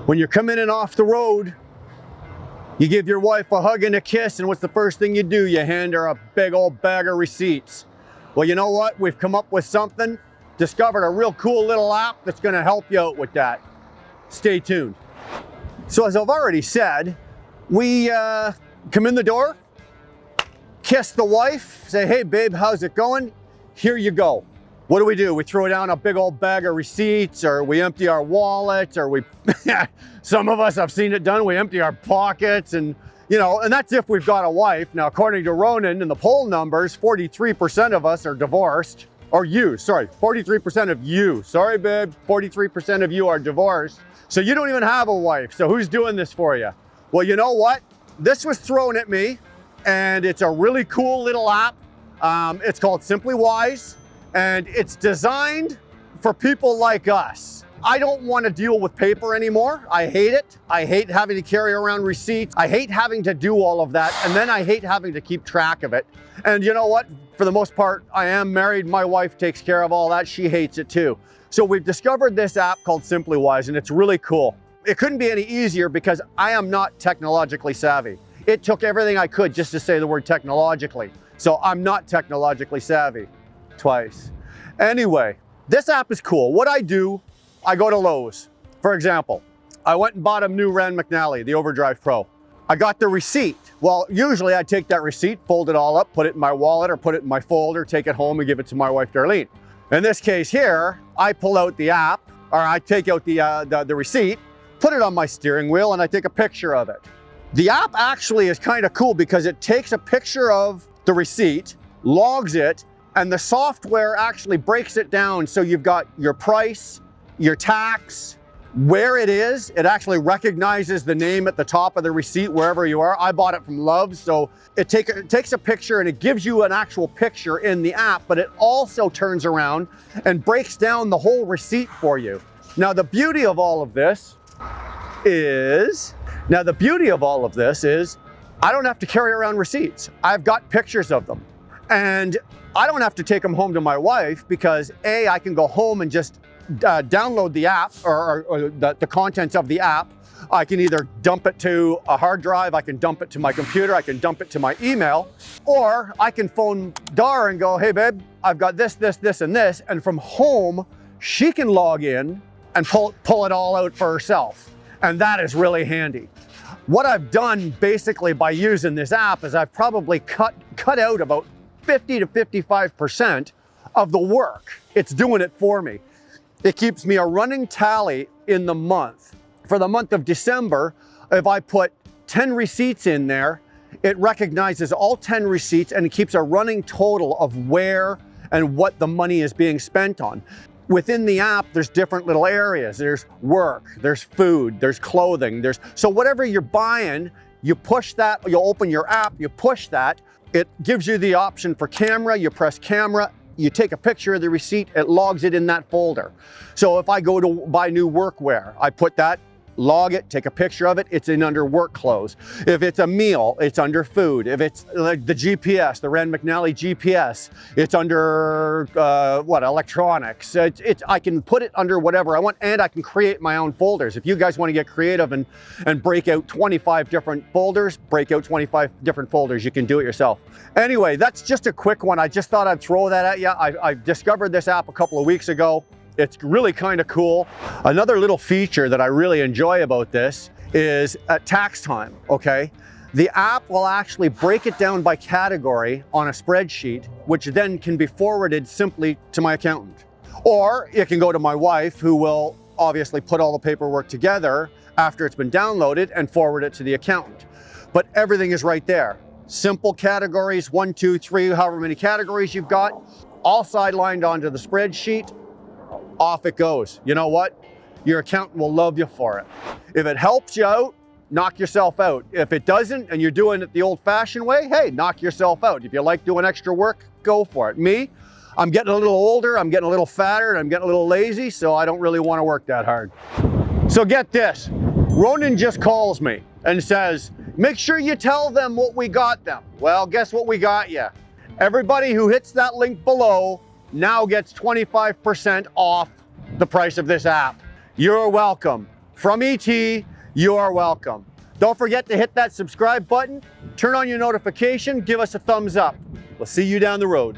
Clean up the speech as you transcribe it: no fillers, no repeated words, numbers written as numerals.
When you're coming in off the road, you give your wife a hug and a kiss, and what's the first thing you do? You hand her a big old bag of receipts. Well, you know what? We've come up with something, discovered a real cool little app that's gonna help you out with that. Stay tuned. So as I've already said, we come in the door, kiss the wife, say, hey babe, how's it going? Here you go. What do? We throw down a big old bag of receipts, or we empty our wallet, or we, some of us have seen it done, we empty our pockets, and and that's if we've got a wife. Now, according to Ronan and the poll numbers, 43% of us are divorced, or you, sorry, 43% of you. Sorry, babe, 43% of you are divorced. So you don't even have a wife. So who's doing this for you? Well, you know what? This was thrown at me, and it's a really cool little app. It's called SimplyWise, and it's designed for people like us. I don't want to deal with paper anymore. I hate it. I hate having to carry around receipts. I hate having to do all of that. And then I hate having to keep track of it. And you know what? For the most part, I am married. My wife takes care of all that. She hates it too. So we've discovered this app called SimplyWise, and it's really cool. It couldn't be any easier because I am not technologically savvy. It took everything I could just to say the word technologically. So I'm not technologically savvy. Twice. Anyway, this app is cool. What I do, I go to Lowe's. For example, I went and bought a new Rand McNally, the Overdrive Pro. I got the receipt. Well, usually I take that receipt, fold it all up, put it in my wallet or put it in my folder, take it home and give it to my wife, Darlene. In this case here, I pull out the app, or I take out the receipt, put it on my steering wheel, and I take a picture of it. The app actually is kind of cool because it takes a picture of the receipt, logs it, and the software actually breaks it down. So you've got your price, your tax, where it is. It actually recognizes the name at the top of the receipt wherever you are. I bought it from Love's, so it takes a picture and it gives you an actual picture in the app, but it also turns around and breaks down the whole receipt for you. Now the beauty of all of this is, I don't have to carry around receipts. I've got pictures of them. And I don't have to take them home to my wife because A, I can go home and just download the app or the contents of the app. I can either dump it to a hard drive, I can dump it to my computer, I can dump it to my email, or I can phone Dar and go, hey babe, I've got this, this, this, and this. And from home, she can log in and pull it all out for herself. And that is really handy. What I've done basically by using this app is I've probably cut out about 50 to 55% of the work. It's doing it for me. It keeps me a running tally in the month. For the month of December, if I put 10 receipts in there, it recognizes all 10 receipts and it keeps a running total of where and what the money is being spent on. Within the app, there's different little areas. There's work, there's food, there's clothing, so whatever you're buying, you push that, you open your app, you push that, it gives you the option for camera, you press camera, you take a picture of the receipt, it logs it in that folder. So if I go to buy new workwear, I put that, log it, take a picture of it, it's in under work clothes. If it's a meal, it's under food. If it's like the GPS, the Rand McNally GPS, it's under electronics. I can put it under whatever I want, and I can create my own folders. If you guys want to get creative and break out 25 different folders, break out 25 different folders, you can do it yourself. Anyway, that's just a quick one. I just thought I'd throw that at you. I discovered this app a couple of weeks ago. It's really kind of cool. Another little feature that I really enjoy about this is at tax time, okay? The app will actually break it down by category on a spreadsheet, which then can be forwarded simply to my accountant. Or it can go to my wife, who will obviously put all the paperwork together after it's been downloaded and forward it to the accountant. But everything is right there. Simple categories, 1, 2, 3, however many categories you've got, all sidelined onto the spreadsheet. Off it goes. You know what? Your accountant will love you for it. If it helps you out, knock yourself out. If it doesn't and you're doing it the old-fashioned way, hey, knock yourself out. If you like doing extra work, go for it. Me, I'm getting a little older, I'm getting a little fatter, and I'm getting a little lazy, so I don't really want to work that hard. So get this. Ronan just calls me and says, make sure you tell them what we got them. Well, guess what we got you? Everybody who hits that link below now gets 25% off the price of this app. You're welcome. From ET, you are welcome. Don't forget to hit that subscribe button, turn on your notification, give us a thumbs up. We'll see you down the road.